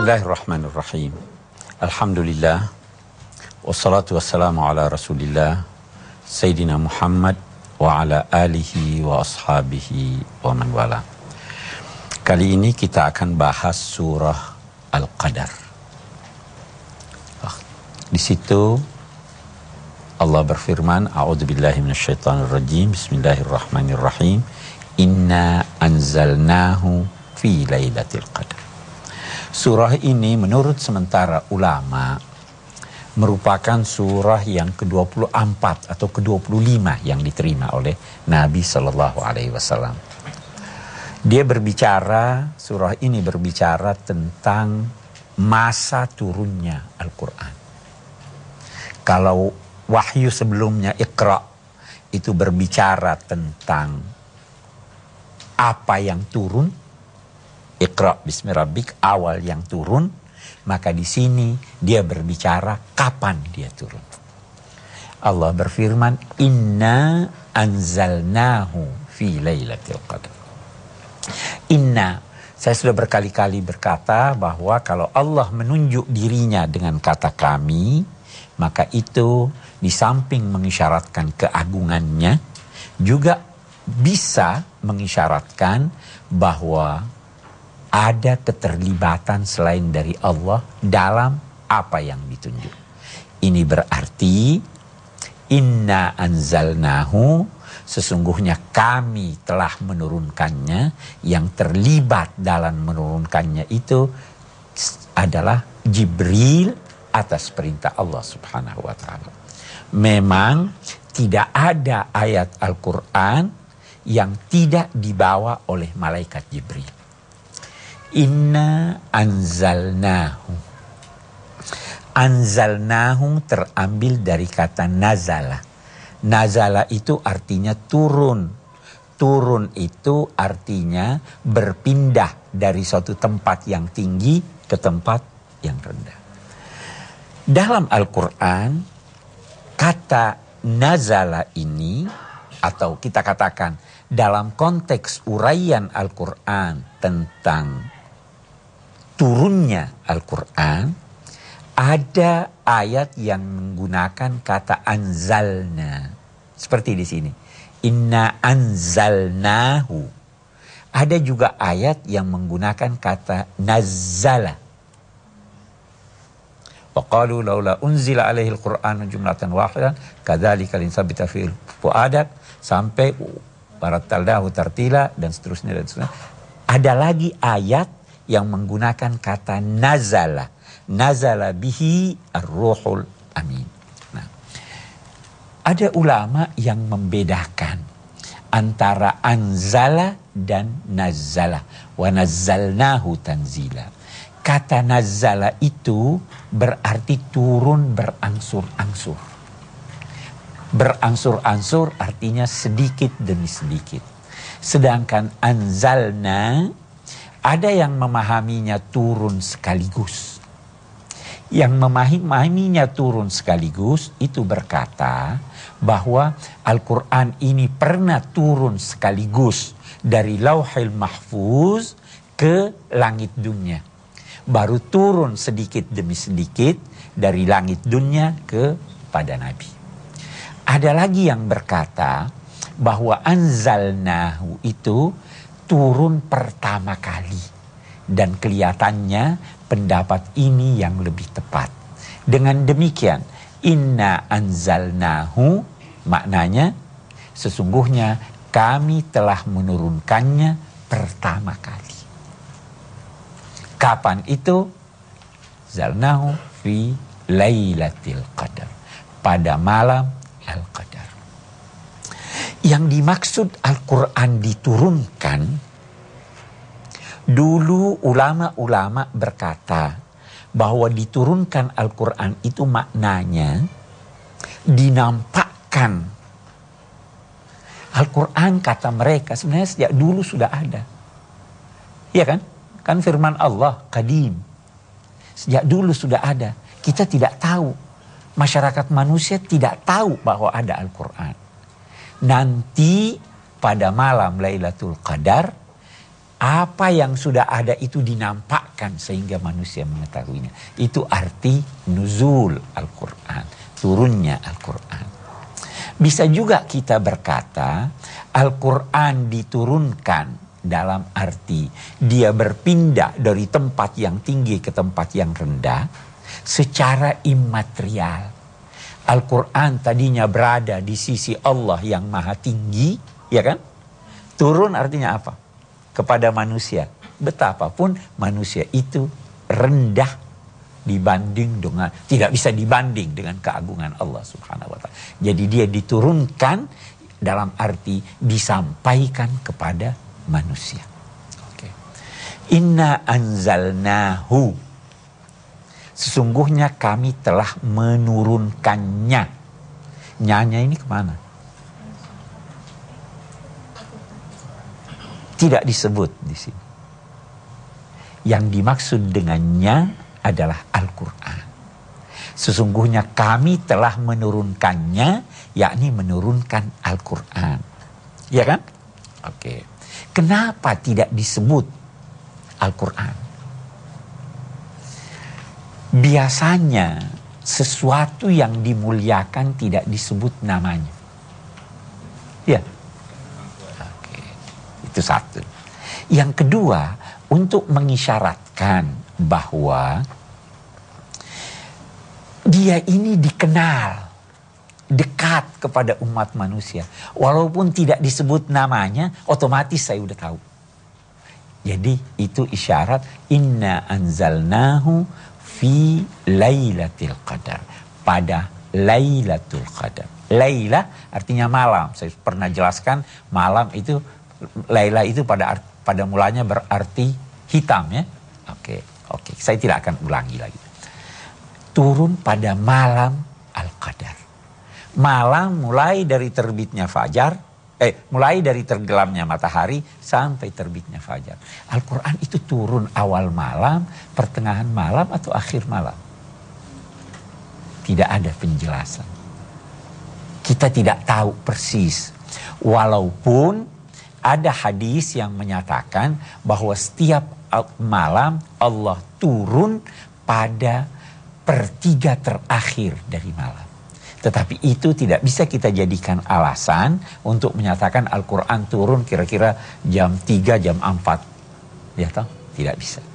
Bismillahirrahmanirrahim. Alhamdulillah. Wassalatu wassalamu ala rasulillah Sayyidina Muhammad wa ala alihi wa ashabihi wa man wala. Kali ini kita akan bahas surah Al-Qadar. Di situ Allah berfirman, A'udzubillahi minasyaitonirrajim. Bismillahirrahmanirrahim. Inna anzalnahu fi lailatul qadar. Surah ini menurut sementara ulama merupakan surah yang ke-24 atau ke-25 yang diterima oleh Nabi Sallallahu Alaihi Wasallam. Surah ini berbicara tentang masa turunnya Al-Quran. Kalau wahyu sebelumnya Iqra itu berbicara tentang apa yang turun, Iqra bismi rabbik, awal yang turun, maka di sini dia berbicara kapan dia turun. Allah berfirman, Inna anzalnahu fi lailatul qadar. Inna, saya sudah berkali-kali berkata bahwa kalau Allah menunjuk dirinya dengan kata kami, maka itu di samping mengisyaratkan keagungannya, juga bisa mengisyaratkan bahwa ada keterlibatan selain dari Allah dalam apa yang ditunjuk. Ini berarti inna anzalnahu, sesungguhnya kami telah menurunkannya. Yang terlibat dalam menurunkannya itu adalah Jibril atas perintah Allah Subhanahu wa taala. Memang tidak ada ayat Al-Quran yang tidak dibawa oleh malaikat Jibril. Inna anzalnahu. Anzalnahu terambil dari kata nazala. Nazala itu artinya turun. Turun itu artinya berpindah dari suatu tempat yang tinggi ke tempat yang rendah. Dalam Al-Quran, kata nazala ini, atau kita katakan dalam konteks uraian Al-Quran tentang turunnya Al-Quran, ada ayat yang menggunakan kata anzalna. Seperti di sini. Inna anzalnahu. Ada juga ayat yang menggunakan kata nazzala. Wa qalu laula unzila alaihi al-Qur'anu jumlatan wahidan kadzalika linsabita fil fuadak, sampai barattalnahu tartila dan seterusnya dan seterusnya. Ada lagi ayat yang menggunakan kata nazala. Nazala bihi ar-ruhul amin. Nah, ada ulama yang membedakan antara anzala dan nazzala. Wa nazzalnahu tanzila. Kata nazzala itu berarti turun berangsur-angsur. Berangsur-angsur artinya sedikit demi sedikit. Sedangkan anzalna, ada yang memahaminya turun sekaligus. Yang memahaminya turun sekaligus itu berkata bahwa Al-Quran ini pernah turun sekaligus dari Lauhil Mahfuz ke langit dunia. Baru turun sedikit demi sedikit dari langit dunia kepada Nabi. Ada lagi yang berkata bahwa anzalnahu itu turun pertama kali. Dan kelihatannya pendapat ini yang lebih tepat. Dengan demikian, inna anzalnahu maknanya sesungguhnya kami telah menurunkannya pertama kali. Kapan itu? Zalnahu fi lailatul qadar. Pada malam Al-Qadar. Yang dimaksud Al-Quran diturunkan, dulu ulama-ulama berkata bahwa diturunkan Al-Quran itu maknanya dinampakkan. Al-Quran kata mereka sebenarnya sejak dulu sudah ada. Iya kan? Kan firman Allah, qadim. Sejak dulu sudah ada. Kita tidak tahu. Masyarakat manusia tidak tahu bahwa ada Al-Quran. Nanti pada malam Lailatul Qadar, apa yang sudah ada itu dinampakkan dilimpahkan sehingga manusia mengetahuinya. Itu arti nuzul Al-Quran, turunnya Al-Quran. Bisa juga kita berkata Al-Quran diturunkan dalam arti dia berpindah dari tempat yang tinggi ke tempat yang rendah secara imaterial. Al-Quran tadinya berada di sisi Allah yang maha tinggi, ya kan? Turun artinya apa? Kepada manusia. Betapapun manusia itu rendah dibanding dengan, tidak bisa dibanding dengan keagungan Allah Subhanahu wa ta'ala. Jadi dia diturunkan dalam arti disampaikan kepada manusia. Oke. Inna anzalnahu. Sesungguhnya kami telah menurunkannya. Nyanya ini kemana? Tidak disebut di sini. Yang dimaksud dengannya adalah Al-Quran. Sesungguhnya kami telah menurunkannya, yakni menurunkan Al-Quran. Ya kan? Oke. Kenapa tidak disebut Al-Quran? Biasanya sesuatu yang dimuliakan tidak disebut namanya. Ya. Itu satu. Yang kedua, untuk mengisyaratkan bahwa dia ini dikenal, dekat kepada umat manusia. Walaupun tidak disebut namanya, otomatis saya udah tahu. Jadi itu isyarat inna anzalnahu fi lailatul qadar. Pada lailatul qadar. Laila artinya malam. Saya pernah jelaskan malam itu, Laila itu pada mulanya berarti hitam ya. Oke. Saya tidak akan ulangi lagi. Turun pada malam Al-Qadar. Malam mulai dari terbitnya fajar, mulai dari tenggelamnya matahari sampai terbitnya fajar. Al-Quran itu turun awal malam, pertengahan malam atau akhir malam. Tidak ada penjelasan. Kita tidak tahu persis. Walaupun ada hadis yang menyatakan bahwa setiap malam Allah turun pada pertiga terakhir dari malam. Tetapi itu tidak bisa kita jadikan alasan untuk menyatakan Al-Quran turun kira-kira jam 3, jam 4. Ya toh? Tidak bisa.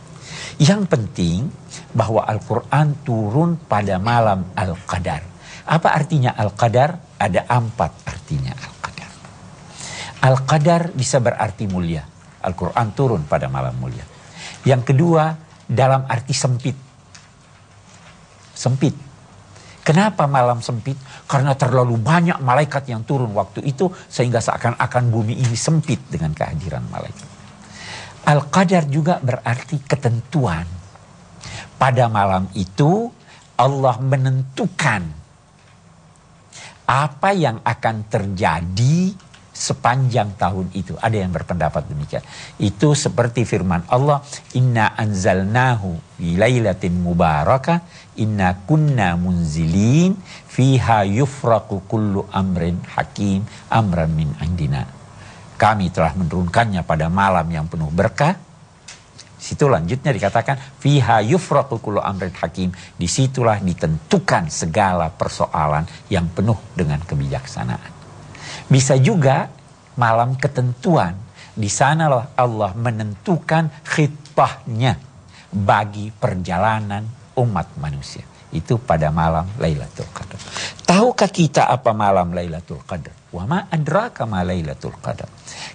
Yang penting bahwa Al-Quran turun pada malam Al-Qadar. Apa artinya Al-Qadar? Ada 4 artinya Al-Qadar. Al-Qadar bisa berarti mulia. Al-Quran turun pada malam mulia. Yang kedua, dalam arti sempit. Sempit. Kenapa malam sempit? Karena terlalu banyak malaikat yang turun waktu itu sehingga seakan-akan bumi ini sempit dengan kehadiran malaikat. Al-Qadar juga berarti ketentuan. Pada malam itu Allah menentukan apa yang akan terjadi sepanjang tahun itu. Ada yang berpendapat demikian. Itu seperti firman Allah, inna anzalnahu fi lailatin mubarakah inna kunna munzilin fiha yufraqu kullu amrin hakim amran min indina. Kami telah menurunkannya pada malam yang penuh berkah. Situ lanjutnya dikatakan fiha yufraqu kullu amrin hakim. Disitulah ditentukan segala persoalan yang penuh dengan kebijaksanaan. Bisa juga malam ketentuan. Di sanalah Allah menentukan khitbahnya bagi perjalanan umat manusia. Itu pada malam Lailatul Qadar. Tahukah kita apa malam Lailatul Qadar? Wa ma adraka ma Lailatul Qadar.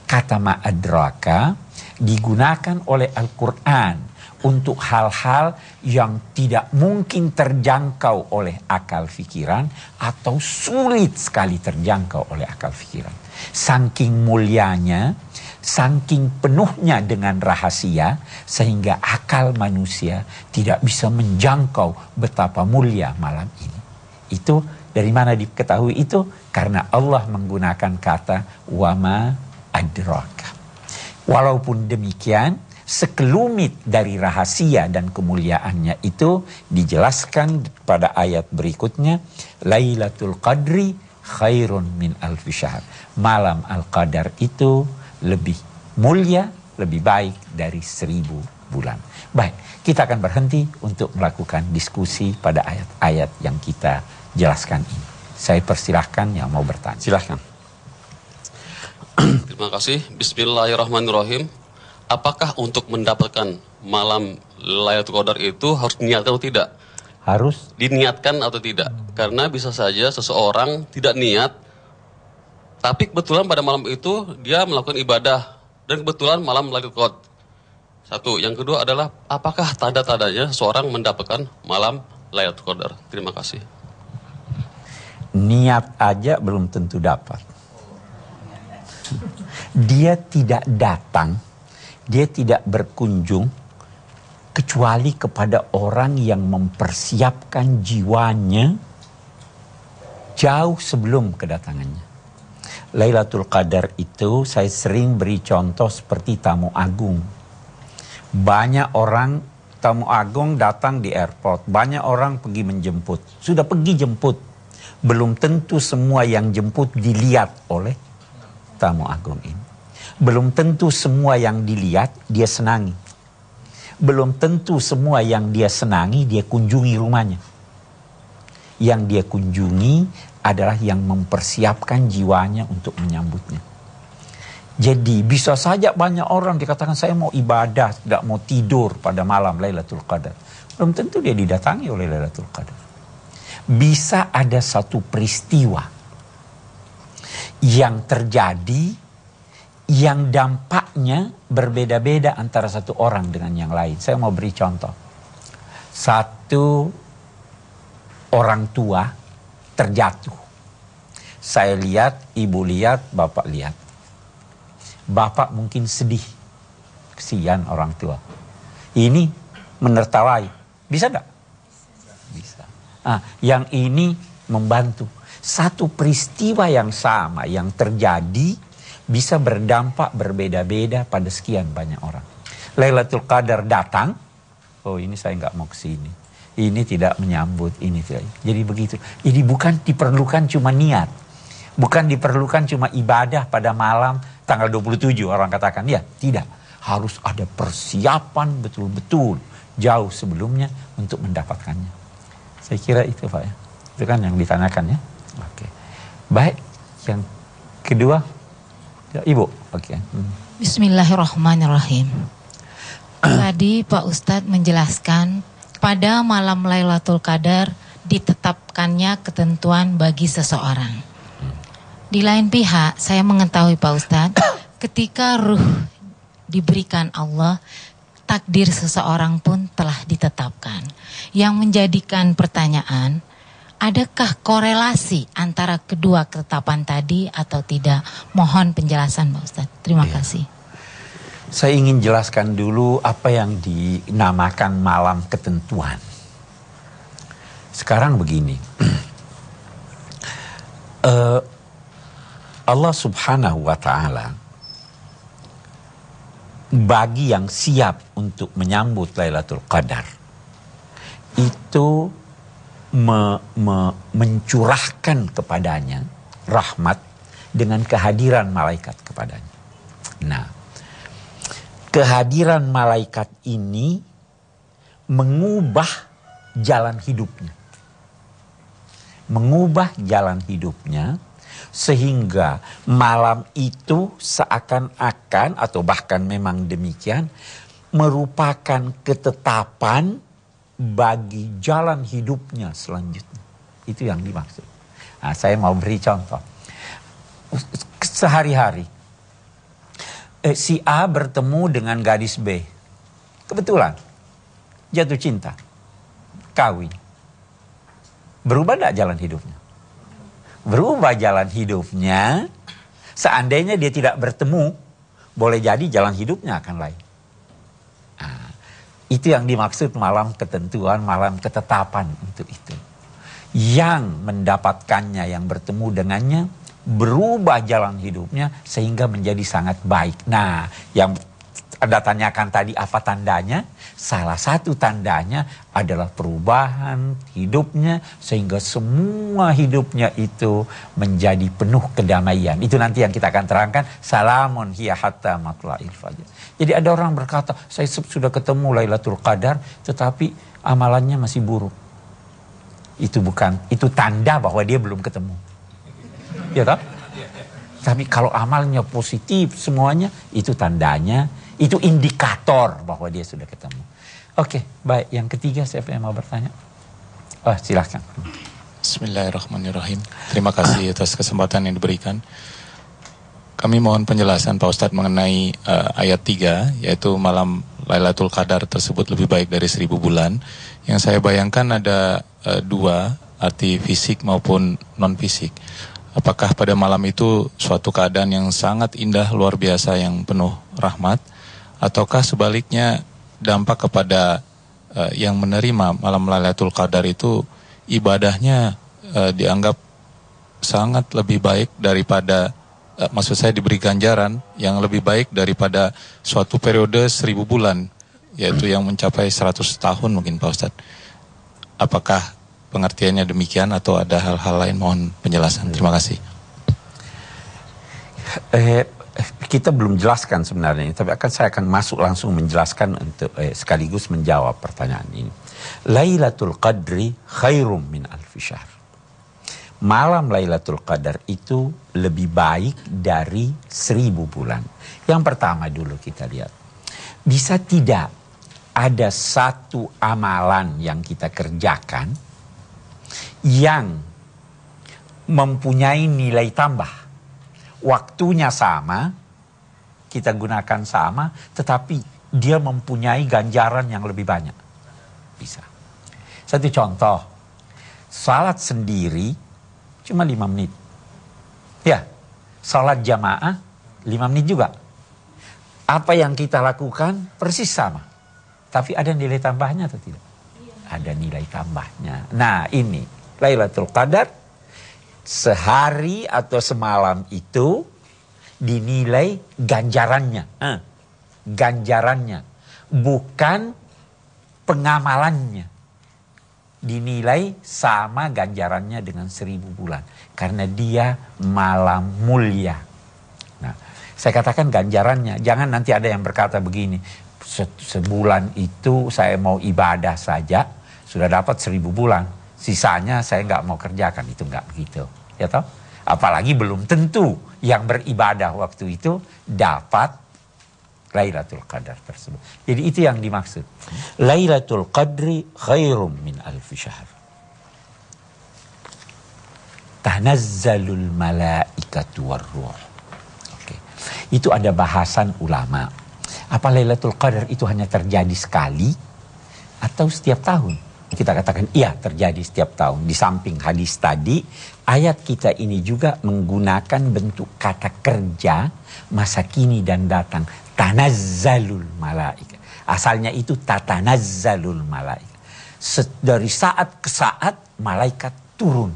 Kata ma adraka digunakan oleh Al-Quran untuk hal-hal yang tidak mungkin terjangkau oleh akal fikiran atau sulit sekali terjangkau oleh akal fikiran. Saking mulianya, saking penuhnya dengan rahasia, sehingga akal manusia tidak bisa menjangkau betapa mulia malam ini. Itu dari mana diketahui itu? Karena Allah menggunakan kata wama adraka. Walaupun demikian, sekelumit dari rahasia dan kemuliaannya itu dijelaskan pada ayat berikutnya, Lailatul Qadri khairun min alfi syahr. Malam Al-Qadar itu lebih mulia, lebih baik dari 1000 bulan. Baik, kita akan berhenti untuk melakukan diskusi pada ayat-ayat yang kita jelaskan ini. Saya persilahkan yang mau bertanya. Silahkan. Terima kasih. Bismillahirrahmanirrahim. Apakah untuk mendapatkan malam Lailatul Qadar itu harus diniatkan atau tidak? Harus Diniatkan atau tidak? Karena bisa saja seseorang tidak niat, tapi kebetulan pada malam itu dia melakukan ibadah dan kebetulan malam Lailatul Qadar. Satu. Yang kedua adalah apakah tanda-tandanya seseorang mendapatkan malam Lailatul Qadar? Terima kasih. niat aja belum tentu dapat. Dia tidak datang, dia tidak berkunjung kecuali kepada orang yang mempersiapkan jiwanya jauh sebelum kedatangannya. Lailatul Qadar itu saya sering beri contoh seperti tamu agung. Banyak orang tamu agung datang di airport, banyak orang pergi menjemput. Sudah pergi jemput, belum tentu semua yang jemput dilihat oleh tamu agung ini. Belum tentu semua yang dilihat dia senangi. Belum tentu semua yang dia senangi dia kunjungi rumahnya. Yang dia kunjungi adalah yang mempersiapkan jiwanya untuk menyambutnya. Jadi bisa saja banyak orang dikatakan saya mau ibadah, tidak mau tidur pada malam Lailatul Qadar. Belum tentu dia didatangi oleh Lailatul Qadar. Bisa ada satu peristiwa yang terjadi yang dampaknya berbeda-beda antara satu orang dengan yang lain. Saya mau beri contoh. Satu orang tua terjatuh. Saya lihat, ibu lihat, bapak lihat. Bapak mungkin sedih. Kesian orang tua. Ini menertawai. Bisa enggak? Bisa. Yang ini membantu. Satu peristiwa yang sama yang terjadi bisa berdampak berbeda-beda pada sekian banyak orang. Lailatul Qadar datang, oh ini saya nggak mau ke sini. Ini tidak menyambut, ini tidak. Jadi begitu. Jadi bukan diperlukan cuma niat. Bukan diperlukan cuma ibadah pada malam tanggal 27 orang katakan. Ya, tidak. Harus ada persiapan betul-betul jauh sebelumnya untuk mendapatkannya. Saya kira itu Pak ya. Itu kan yang ditanyakan ya. Oke. Baik, yang kedua. Ya, Ibu. Oke. Bismillahirrahmanirrahim. Tadi Pak Ustadz menjelaskan pada malam Lailatul Qadar ditetapkannya ketentuan bagi seseorang. Di lain pihak, saya mengetahui Pak Ustadz, ketika ruh diberikan Allah, takdir seseorang pun telah ditetapkan. Yang menjadikan pertanyaan, adakah korelasi antara kedua ketetapan tadi atau tidak? Mohon penjelasan Pak Ustadz. Terima kasih. Saya ingin jelaskan dulu apa yang dinamakan malam ketentuan. Sekarang begini. Allah Subhanahu wa ta'ala bagi yang siap untuk menyambut Lailatul Qadar itu mencurahkan kepadanya rahmat dengan kehadiran malaikat kepadanya. Nah, kehadiran malaikat ini mengubah jalan hidupnya. Mengubah jalan hidupnya sehingga malam itu seakan-akan atau bahkan memang demikian merupakan ketetapan bagi jalan hidupnya selanjutnya. Itu yang dimaksud. Nah, saya mau beri contoh. Sehari-hari si A bertemu dengan gadis B. Kebetulan jatuh cinta. Kawin. Berubah tidak jalan hidupnya? Berubah jalan hidupnya. Seandainya dia tidak bertemu, boleh jadi jalan hidupnya akan lain. Nah, itu yang dimaksud malam ketentuan, malam ketetapan untuk itu. Yang mendapatkannya, yang bertemu dengannya, berubah jalan hidupnya sehingga menjadi sangat baik. Nah, yang Anda tanyakan tadi apa tandanya? Salah satu tandanya adalah perubahan hidupnya sehingga semua hidupnya itu menjadi penuh kedamaian. Itu nanti yang kita akan terangkan. Salamun hiya hatta matla'il fajr. Jadi ada orang berkata, saya sudah ketemu Lailatul Qadar tetapi amalannya masih buruk. Itu tanda bahwa dia belum ketemu. Ya tak? Tapi kalau amalnya positif semuanya, itu tandanya, itu indikator bahwa dia sudah ketemu. Oke, baik. Yang ketiga siapa yang mau bertanya? Oh, silahkan. Bismillahirrahmanirrahim. Terima kasih atas kesempatan yang diberikan. Kami mohon penjelasan Pak Ustadz mengenai ayat 3, yaitu malam Lailatul Qadar tersebut lebih baik dari 1000 bulan. Yang saya bayangkan ada dua, arti fisik maupun non-fisik. Apakah pada malam itu suatu keadaan yang sangat indah, luar biasa, yang penuh rahmat, ataukah sebaliknya dampak kepada yang menerima malam Lailatul Qadar itu ibadahnya dianggap sangat lebih baik daripada, maksud saya diberi ganjaran yang lebih baik daripada suatu periode 1000 bulan, yaitu yang mencapai 100 tahun mungkin Pak Ustadz. Apakah pengertiannya demikian atau ada hal-hal lain? Mohon penjelasan. Terima kasih. Kita belum jelaskan sebenarnya, tapi saya akan masuk langsung menjelaskan untuk sekaligus menjawab pertanyaan ini. Lailatul Qadri khairum min alfi syahr. Malam Lailatul Qadar itu lebih baik dari 1000 bulan. Yang pertama dulu kita lihat, bisa tidak ada satu amalan yang kita kerjakan yang mempunyai nilai tambah. Waktunya sama, kita gunakan sama, tetapi dia mempunyai ganjaran yang lebih banyak. Bisa. Satu contoh, salat sendiri cuma 5 menit. Ya, salat jamaah 5 menit juga. Apa yang kita lakukan persis sama. Tapi ada nilai tambahnya atau tidak? Ada nilai tambahnya. Nah ini, Lailatul Qadar, sehari atau semalam itu dinilai ganjarannya. Ganjarannya. Bukan pengamalannya. Dinilai sama ganjarannya dengan 1000 bulan. Karena dia malam mulia. Nah, saya katakan ganjarannya. Jangan nanti ada yang berkata begini, sebulan itu saya mau ibadah saja, sudah dapat 1000 bulan. Sisanya saya nggak mau kerjakan. Itu nggak begitu. Ya toh? Apalagi belum tentu yang beribadah waktu itu dapat Lailatul Qadar tersebut. Jadi itu yang dimaksud. Lailatul Qadri khairum min alfi syahr. Tanazzalul malaikatu warruh. Oke. Itu ada bahasan ulama. Apa Lailatul Qadar itu hanya terjadi sekali atau setiap tahun? Kita katakan iya, terjadi setiap tahun. Di samping hadis tadi, ayat kita ini juga menggunakan bentuk kata kerja masa kini dan datang. Tanazzalul malaika. Asalnya itu tatanazzalul malaika. Dari saat ke saat malaikat turun.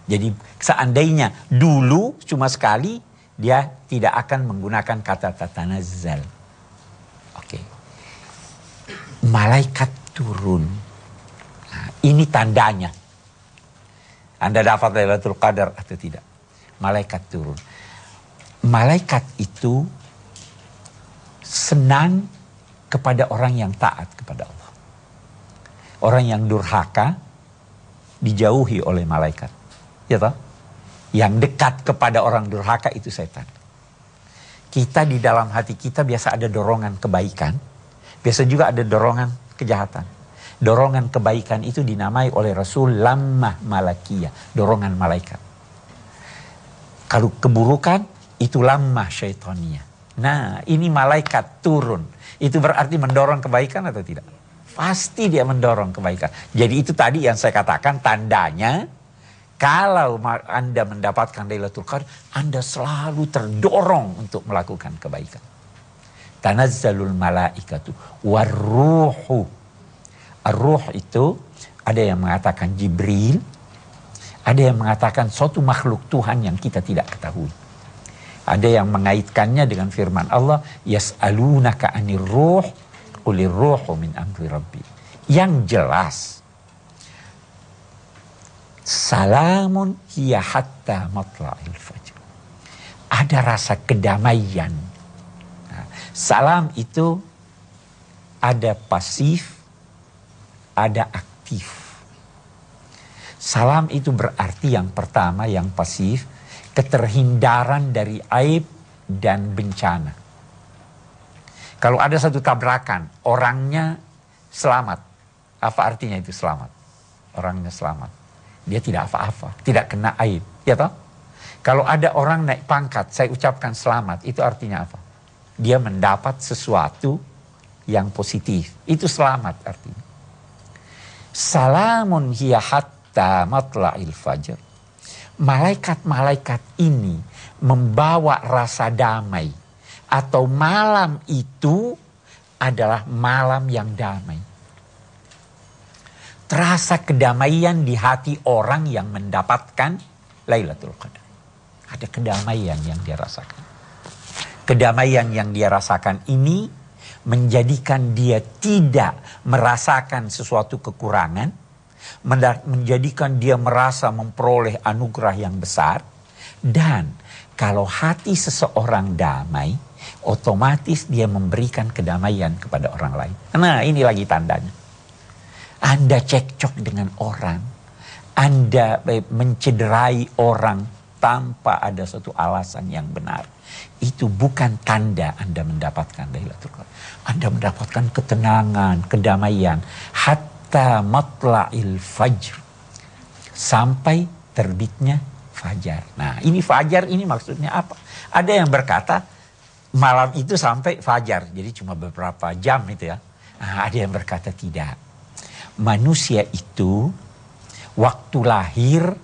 Jadi seandainya dulu cuma sekali, dia tidak akan menggunakan kata tatanazzal. Oke. Malaikat turun. Nah, ini tandanya. Anda dapat Lailatul Qadar atau tidak? Malaikat turun. Malaikat itu senang kepada orang yang taat kepada Allah. Orang yang durhaka dijauhi oleh malaikat. Ya toh? Yang dekat kepada orang durhaka itu setan. Kita di dalam hati kita biasa ada dorongan kebaikan. Biasa juga ada dorongan kejahatan. Dorongan kebaikan itu dinamai oleh Rasul lammah malakiyah. Dorongan malaikat. Kalau keburukan itu lammah syaitaniyah. Nah, ini malaikat turun. Itu berarti mendorong kebaikan atau tidak? Pasti dia mendorong kebaikan. Jadi itu tadi yang saya katakan tandanya, kalau Anda mendapatkan Lailatul Qadar, Anda selalu terdorong untuk melakukan kebaikan. Tanazzalul malaikatu warruhu. Ar-ruh itu ada yang mengatakan Jibril, ada yang mengatakan suatu makhluk Tuhan yang kita tidak ketahui. Ada yang mengaitkannya dengan firman Allah, yas'alunaka 'anir ruh, qulir ruhu min amri rabbi. Yang jelas, salamun hiya hatta matla'il fajr. Ada rasa kedamaian. Nah, salam itu ada pasif, ada aktif. Salam itu berarti yang pertama, yang pasif, keterhindaran dari aib dan bencana. Kalau ada satu tabrakan, orangnya selamat. Apa artinya itu selamat? Orangnya selamat. Dia tidak apa-apa, tidak kena aib. Ya toh? Kalau ada orang naik pangkat, saya ucapkan selamat, itu artinya apa? Dia mendapat sesuatu yang positif. Itu selamat artinya. Salamun hiya hatta matla'il fajr. Malaikat-malaikat ini membawa rasa damai. Atau malam itu adalah malam yang damai. Terasa kedamaian di hati orang yang mendapatkan Lailatul Qadar. Ada kedamaian yang dia rasakan. Kedamaian yang dia rasakan ini menjadikan dia tidak merasakan sesuatu kekurangan, menjadikan dia merasa memperoleh anugerah yang besar. Dan kalau hati seseorang damai, otomatis dia memberikan kedamaian kepada orang lain. Nah, ini lagi tandanya. Anda cekcok dengan orang, Anda mencederai orang tanpa ada suatu alasan yang benar. Itu bukan tanda Anda mendapatkan Lailatul Qadar. Anda mendapatkan ketenangan, kedamaian. Hatta matla'il fajr. Sampai terbitnya fajar. Nah, ini fajar ini maksudnya apa? Ada yang berkata malam itu sampai fajar. Jadi cuma beberapa jam itu ya. Nah, ada yang berkata tidak. Manusia itu waktu lahir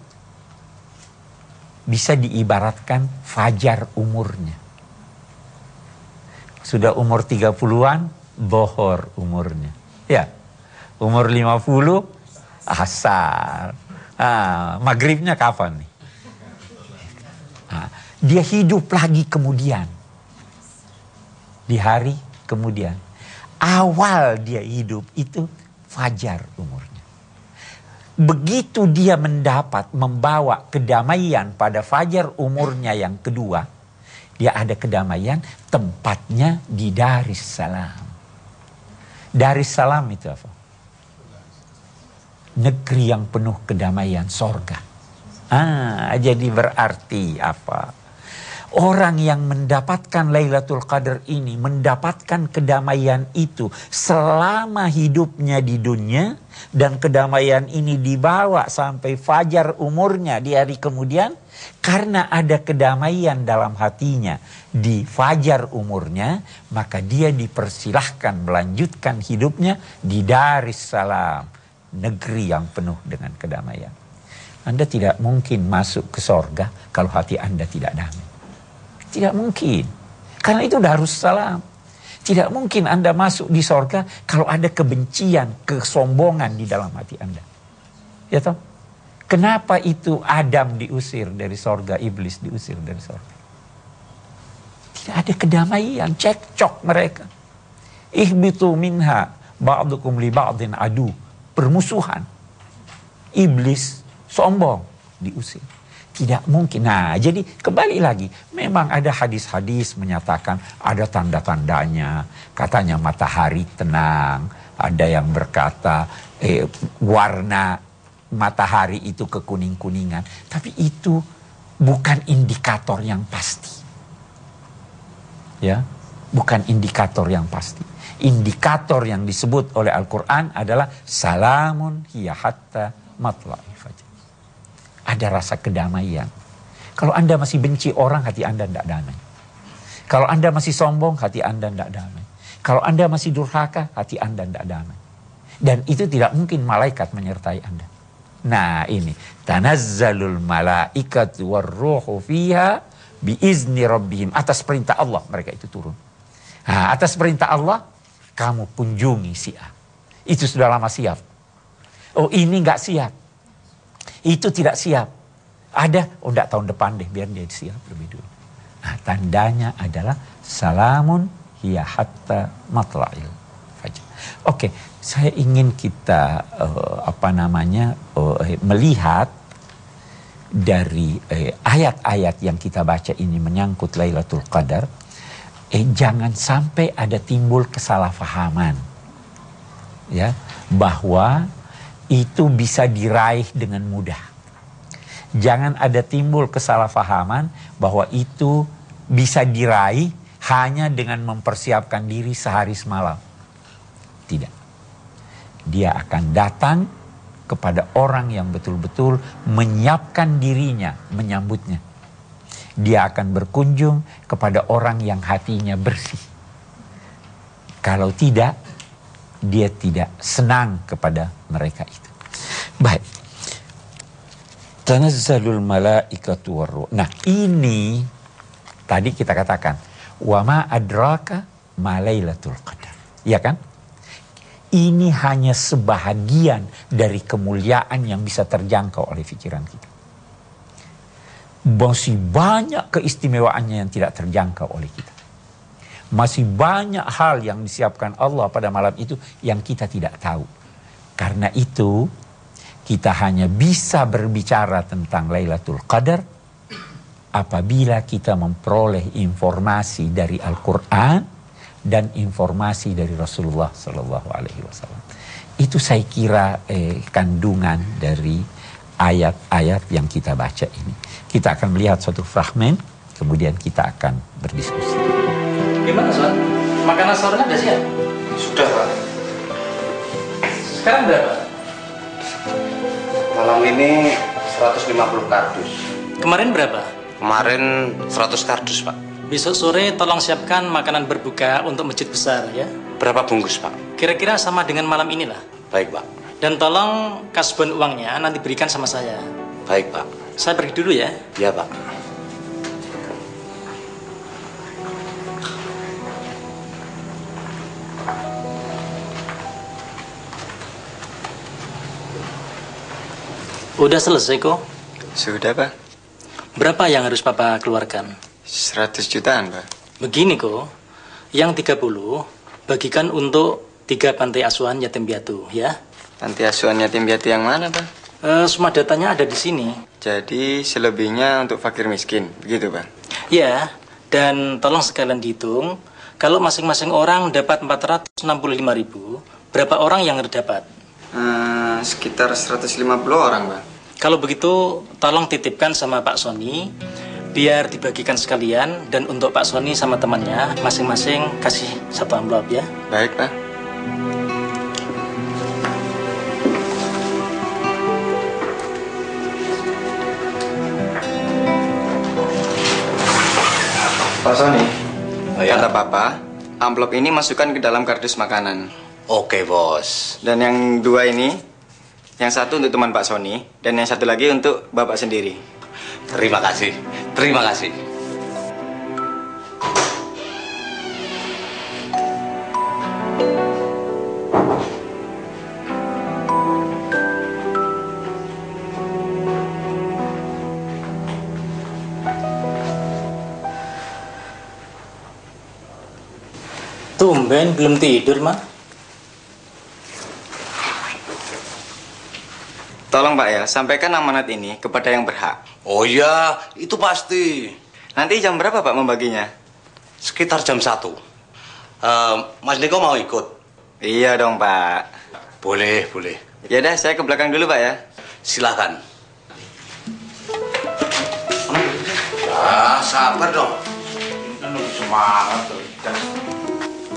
bisa diibaratkan fajar umurnya. Sudah umur 30-an, bohor umurnya. Ya, umur 50, asar. Maghribnya kapan nih? Dia hidup lagi kemudian. Di hari kemudian. Awal dia hidup itu fajar umurnya. Begitu dia membawa kedamaian pada fajar umurnya yang kedua, dia ada kedamaian, tempatnya di Darussalam. Darussalam itu apa? Negeri yang penuh kedamaian, sorga. Jadi berarti apa? Orang yang mendapatkan Lailatul Qadar ini, mendapatkan kedamaian itu selama hidupnya di dunia, dan kedamaian ini dibawa sampai fajar umurnya di hari kemudian, karena ada kedamaian dalam hatinya di fajar umurnya, maka dia dipersilahkan melanjutkan hidupnya di Darussalam, negeri yang penuh dengan kedamaian. Anda tidak mungkin masuk ke sorga kalau hati Anda tidak damai. Tidak mungkin. Karena itu Darussalam. Tidak mungkin Anda masuk di sorga kalau ada kebencian, kesombongan di dalam hati Anda. Ya toh? Kenapa itu Adam diusir dari sorga, iblis diusir dari sorga? Tidak ada kedamaian, cekcok mereka. Ihbitu minha ba'dukum li ba'din adu. Permusuhan. Iblis sombong diusir. Tidak mungkin. Nah, jadi kembali lagi. Memang ada hadis-hadis menyatakan ada tanda-tandanya. Katanya matahari tenang. Ada yang berkata warna matahari itu kekuning-kuningan. Tapi itu bukan indikator yang pasti. Ya, bukan indikator yang pasti. Indikator yang disebut oleh Al-Quran adalah salamun hiya hatta matla'il fajr. Ada rasa kedamaian. Kalau Anda masih benci orang, hati Anda tidak damai. Kalau Anda masih sombong, hati Anda tidak damai. Kalau Anda masih durhaka, hati Anda tidak damai. Dan itu tidak mungkin malaikat menyertai Anda. Nah ini. Tanazzalul malaikatu warruhu fiha biizni rabbihim. Atas perintah Allah mereka itu turun. Nah, atas perintah Allah, kamu kunjungi si A. Itu sudah lama siap. Oh ini nggak siap. Itu tidak siap. Ada, oh enggak tahun depan deh, biar dia siap lebih dulu. Nah, tandanya adalah salamun hiya hatta matla'il fajr. Oke, saya ingin kita melihat dari ayat-ayat yang kita baca ini menyangkut Lailatul Qadar. Jangan sampai ada timbul kesalahpahaman, ya, bahwa itu bisa diraih dengan mudah. Jangan ada timbul kesalahpahaman bahwa itu bisa diraih hanya dengan mempersiapkan diri sehari semalam. Tidak. Dia akan datang kepada orang yang betul-betul menyiapkan dirinya menyambutnya. Dia akan berkunjung kepada orang yang hatinya bersih. Kalau tidak, dia tidak senang kepada mereka itu. Baik. Tanazzalul malaikatu warruh. Nah, ini tadi kita katakan, wa ma adraka ma lailatul qadar. Ya kan? Ini hanya sebahagian dari kemuliaan yang bisa terjangkau oleh pikiran kita. Masih banyak keistimewaannya yang tidak terjangkau oleh kita. Masih banyak hal yang disiapkan Allah pada malam itu yang kita tidak tahu. Karena itu, kita hanya bisa berbicara tentang Lailatul Qadar apabila kita memperoleh informasi dari Al-Quran dan informasi dari Rasulullah SAW. Itu saya kira kandungan dari ayat-ayat yang kita baca ini. Kita akan melihat suatu fragmen, kemudian kita akan berdiskusi. Gimana, Ustaz? Makanan sahurnya udah siap? Sudah, Pak. Sekarang berapa? Malam ini 150 kardus. Kemarin berapa? Kemarin 100 kardus, Pak. Besok sore tolong siapkan makanan berbuka untuk masjid besar ya. Berapa bungkus, Pak? Kira-kira sama dengan malam inilah. Baik, Pak. Dan tolong kasbon uangnya nanti berikan sama saya. Baik, Pak. Saya pergi dulu ya. Iya, Pak. Udah selesai kok. Sudah, Pak. Berapa yang harus Papa keluarkan? 100 jutaan, Pak. Begini kok. Yang 30 bagikan untuk 3 pantai asuhan yatim piatu ya. Panti asuhan yatim piatu yang mana, Pak? Semua datanya ada di sini. Jadi selebihnya untuk fakir miskin, begitu, Pak? Ya, dan tolong sekalian dihitung. Kalau masing-masing orang dapat 465.000, berapa orang yang terdapat? Sekitar 150 orang, Pak. Kalau begitu, tolong titipkan sama Pak Sony, biar dibagikan sekalian, dan untuk Pak Sony sama temannya, masing-masing kasih 1 amplop ya. Baik, Pak. Pak Sony, kata Papa, amplop ini masukkan ke dalam kardus makanan. Oke, Bos. Dan yang 2 ini, yang satu untuk teman Pak Sony, dan yang satu lagi untuk Bapak sendiri. Terima kasih. Terima kasih. Tumben belum tidur, Ma. Tolong Pak ya, sampaikan amanat ini kepada yang berhak. Oh iya, itu pasti. Nanti jam berapa Pak membaginya? Sekitar jam 1. Mas Niko mau ikut? Iya dong Pak. Boleh, boleh. Ya udah, saya ke belakang dulu Pak ya. Silakan. Ya, sabar dong. Ini kan lebih semangat tuh.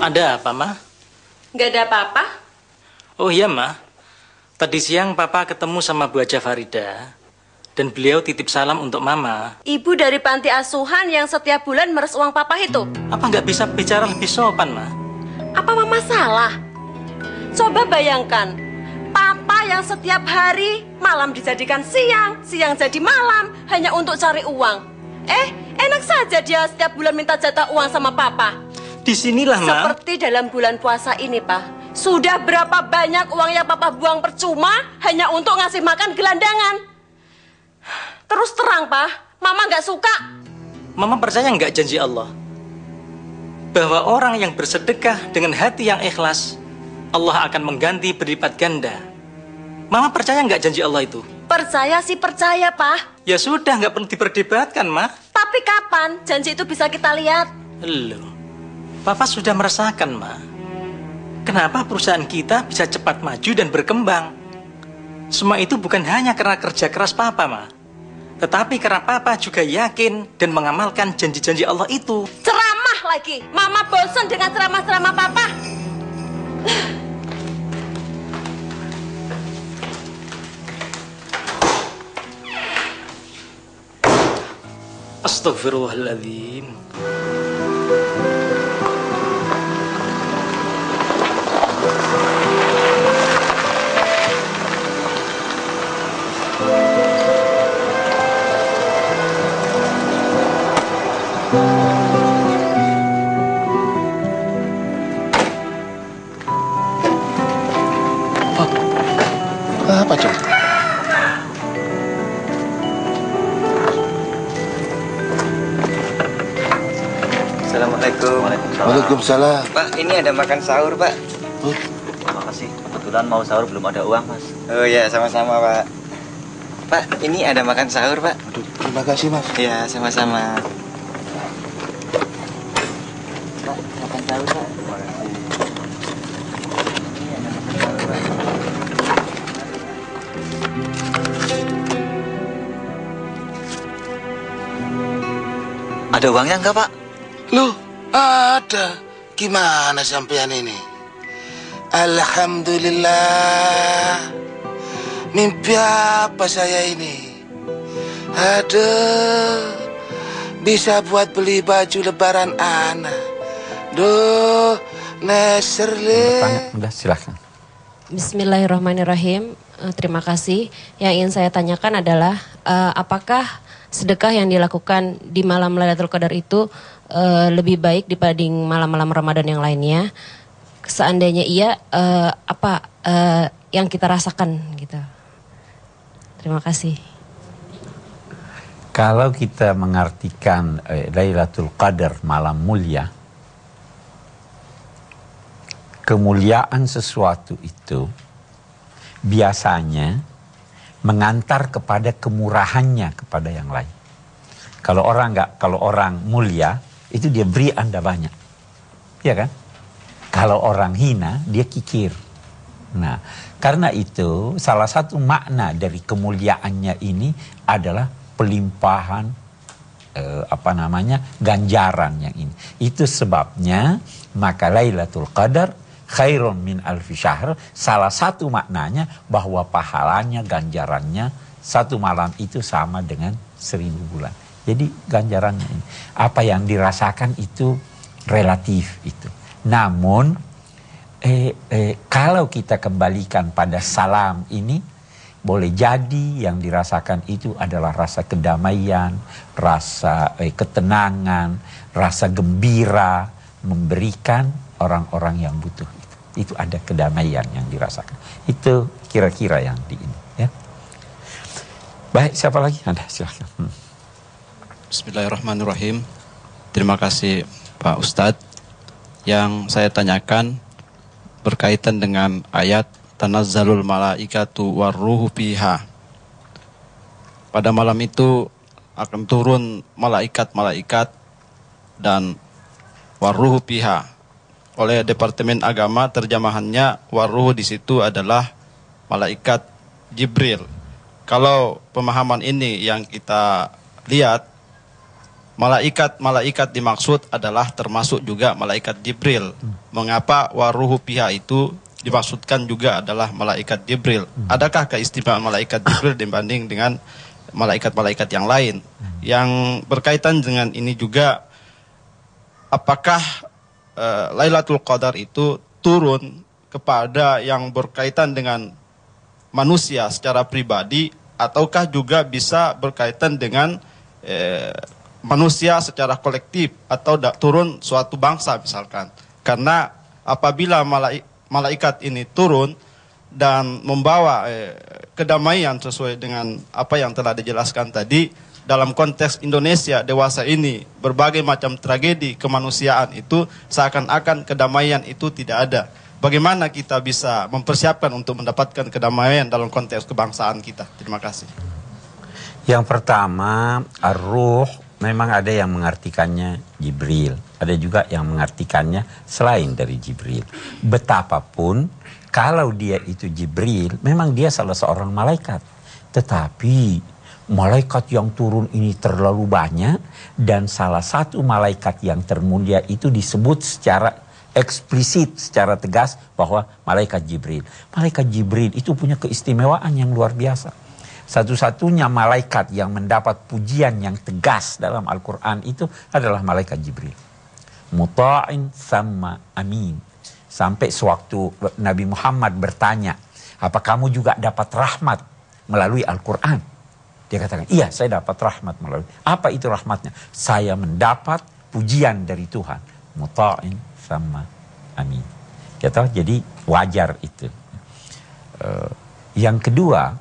Ada apa, Ma? Nggak ada apa-apa. Oh iya, Ma. Tadi siang Papa ketemu sama Bu Haja Farida. Dan beliau titip salam untuk Mama. Ibu dari panti asuhan yang setiap bulan meres uang Papa itu. Apa nggak bisa bicara lebih sopan, Ma? Apa Mama salah? Coba bayangkan, Papa yang setiap hari malam dijadikan siang, siang jadi malam, hanya untuk cari uang. Enak saja dia setiap bulan minta jatah uang sama Papa. Disinilah, Ma. Seperti dalam bulan puasa ini, Pak. Sudah berapa banyak uang yang Papa buang percuma hanya untuk ngasih makan gelandangan. Terus terang, Pak, Mama nggak suka. Mama percaya nggak janji Allah? Bahwa orang yang bersedekah dengan hati yang ikhlas, Allah akan mengganti berlipat ganda. Mama percaya nggak janji Allah itu? Percaya sih percaya, Pak. Ya sudah, nggak perlu diperdebatkan, Ma. Tapi kapan janji itu bisa kita lihat? Loh, Papa sudah merasakan, Ma. Kenapa perusahaan kita bisa cepat maju dan berkembang? Semua itu bukan hanya karena kerja keras Papa, Ma. Tetapi karena Papa juga yakin dan mengamalkan janji-janji Allah itu. Ceramah lagi. Mama bosan dengan ceramah-ceramah Papa. Astagfirullahaladzim. Apa coba? Assalamualaikum. Waalaikumsalam. Pak, ini ada makan sahur, Pak. Terima kasih. Kebetulan mau sahur belum ada uang, Mas. Oh ya, sama-sama, Pak. Pak, ini ada makan sahur, Pak. Aduh, terima kasih, Mas. Iya, sama-sama. Pak, makan sahur, Pak. Terima kasih. Ini ada makan sahur, Pak. Ada uangnya enggak, Pak? Loh, ada. Gimana sampean ini? Alhamdulillah. Mimpi apa saya ini? Aduh, bisa buat beli baju lebaran anak. Duh, neserle. Udah, silakan. Bismillahirrahmanirrahim. Terima kasih. Yang ingin saya tanyakan adalah apakah sedekah yang dilakukan di malam Lailatul Qadar itu lebih baik dibanding malam-malam Ramadan yang lainnya? Seandainya iya, apa yang kita rasakan gitu? Terima kasih. Kalau kita mengartikan Lailatul Qadar malam mulia, kemuliaan sesuatu itu biasanya mengantar kepada kemurahannya kepada yang lain. Kalau orang mulia itu dia beri Anda banyak, ya kan? Kalau orang hina dia kikir. Nah, karena itu salah satu makna dari kemuliaannya ini adalah pelimpahan ganjaran yang ini. Itu sebabnya maka Lailatul Qadar khairun min alfi syahr, salah satu maknanya bahwa pahalanya, ganjarannya satu malam itu sama dengan 1000 bulan. Jadi ganjarannya ini, apa yang dirasakan itu relatif itu. Namun kalau kita kembalikan pada salam ini, boleh jadi yang dirasakan itu adalah rasa kedamaian, rasa ketenangan, rasa gembira, memberikan orang-orang yang butuh. Itu ada kedamaian yang dirasakan. Itu kira-kira yang di ini, ya. Baik, siapa lagi? Ada, silakan. Bismillahirrahmanirrahim. Terima kasih Pak Ustadz. Yang saya tanyakan berkaitan dengan ayat tanazzalul malaikatu warruhu fiha. Pada malam itu akan turun malaikat-malaikat dan warruhu fiha. Oleh Departemen Agama terjemahannya waruh di situ adalah malaikat Jibril. Kalau pemahaman ini yang kita lihat, malaikat dimaksud adalah termasuk juga malaikat Jibril. Mengapa waruhu piha itu dimaksudkan juga adalah malaikat Jibril? Adakah keistimewaan malaikat Jibril dibanding dengan malaikat-malaikat yang lain? Yang berkaitan dengan ini juga, apakah Lailatul Qadar itu turun kepada yang berkaitan dengan manusia secara pribadi, ataukah juga bisa berkaitan dengan manusia secara kolektif, atau turun suatu bangsa misalkan? Karena apabila malaikat ini turun dan membawa kedamaian sesuai dengan apa yang telah dijelaskan tadi, dalam konteks Indonesia dewasa ini, berbagai macam tragedi kemanusiaan itu seakan-akan kedamaian itu tidak ada. Bagaimana kita bisa mempersiapkan untuk mendapatkan kedamaian dalam konteks kebangsaan kita? Terima kasih. Yang pertama, ar-ruh memang ada yang mengartikannya Jibril. Ada juga yang mengartikannya selain dari Jibril. Betapapun, kalau dia itu Jibril, memang dia salah seorang malaikat. Tetapi malaikat yang turun ini terlalu banyak, dan salah satu malaikat yang termulia itu disebut secara eksplisit, secara tegas bahwa malaikat Jibril. Malaikat Jibril itu punya keistimewaan yang luar biasa. Satu-satunya malaikat yang mendapat pujian yang tegas dalam Al-Quran itu adalah malaikat Jibril. Muta'in sama amin. Sampai sewaktu Nabi Muhammad bertanya, apa kamu juga dapat rahmat melalui Al-Quran? Dia katakan, iya saya dapat rahmat melalui. Apa itu rahmatnya? Saya mendapat pujian dari Tuhan. Muta'in sama amin. Jadi wajar itu. Yang kedua,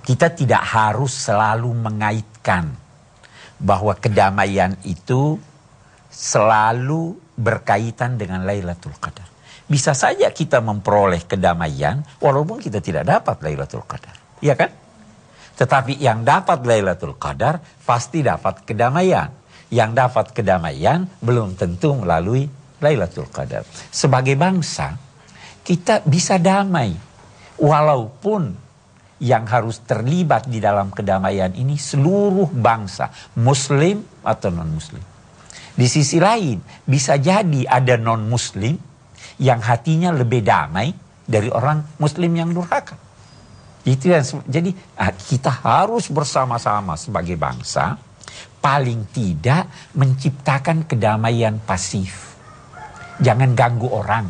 kita tidak harus selalu mengaitkan bahwa kedamaian itu selalu berkaitan dengan Lailatul Qadar. Bisa saja kita memperoleh kedamaian walaupun kita tidak dapat Lailatul Qadar. Iya kan? Tetapi yang dapat Lailatul Qadar pasti dapat kedamaian. Yang dapat kedamaian belum tentu melalui Lailatul Qadar. Sebagai bangsa, kita bisa damai walaupun yang harus terlibat di dalam kedamaian ini seluruh bangsa, muslim atau non-muslim. Di sisi lain, bisa jadi ada non-muslim yang hatinya lebih damai dari orang muslim yang durhaka. Jadi kita harus bersama-sama sebagai bangsa, paling tidak menciptakan kedamaian pasif. Jangan ganggu orang.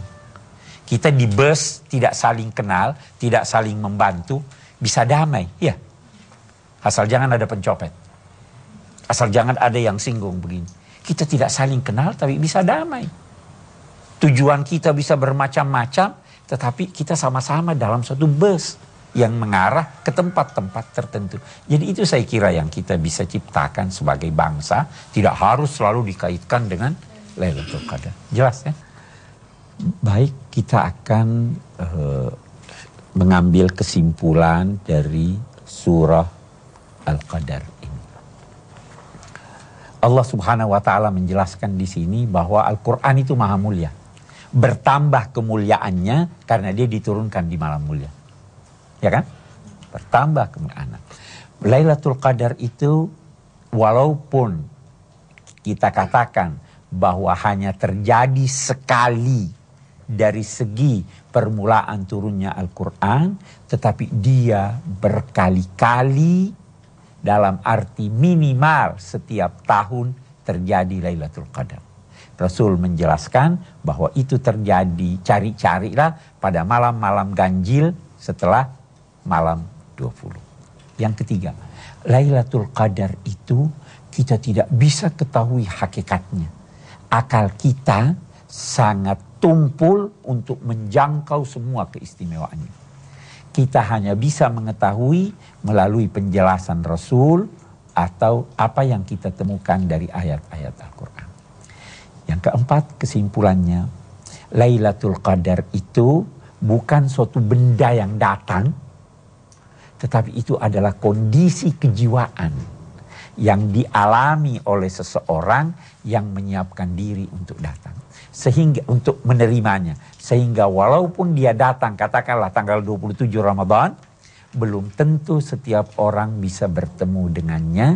Kita di bus tidak saling kenal, tidak saling membantu, bisa damai, ya. Asal jangan ada pencopet. Asal jangan ada yang singgung begini. Kita tidak saling kenal tapi bisa damai. Tujuan kita bisa bermacam-macam, tetapi kita sama-sama dalam satu bus yang mengarah ke tempat-tempat tertentu. Jadi itu saya kira yang kita bisa ciptakan sebagai bangsa, tidak harus selalu dikaitkan dengan Lailatul Qadar. Jelas ya? Baik, kita akan mengambil kesimpulan dari surah Al-Qadar ini. Allah Subhanahu wa taala menjelaskan di sini bahwa Al-Qur'an itu maha mulia. Bertambah kemuliaannya karena dia diturunkan di malam mulia. Ya kan? Bertambah kemuliaan. Lailatul Qadar itu walaupun kita katakan bahwa hanya terjadi sekali dari segi permulaan turunnya Al-Quran, tetapi dia berkali-kali dalam arti minimal setiap tahun terjadi Lailatul Qadar. Rasul menjelaskan bahwa itu terjadi, cari-carilah pada malam-malam ganjil setelah malam 20. Yang ketiga, Lailatul Qadar itu kita tidak bisa ketahui hakikatnya. Akal kita sangat tumpul untuk menjangkau semua keistimewaannya. Kita hanya bisa mengetahui melalui penjelasan Rasul atau apa yang kita temukan dari ayat-ayat Al-Quran. Yang keempat, kesimpulannya, Lailatul Qadar itu bukan suatu benda yang datang, tetapi itu adalah kondisi kejiwaan yang dialami oleh seseorang yang menyiapkan diri untuk datang. Sehingga untuk menerimanya. Sehingga walaupun dia datang katakanlah tanggal 27 Ramadan, belum tentu setiap orang bisa bertemu dengannya,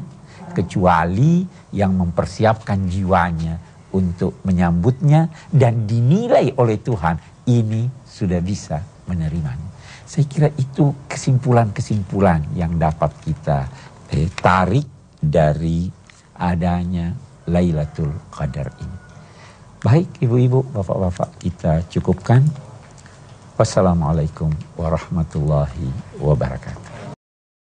kecuali yang mempersiapkan jiwanya untuk menyambutnya dan dinilai oleh Tuhan ini sudah bisa menerimanya. Saya kira itu kesimpulan-kesimpulan yang dapat kita tarik dari adanya Lailatul Qadar ini. Baik ibu-ibu, bapak-bapak, kita cukupkan. Wassalamualaikum warahmatullahi wabarakatuh.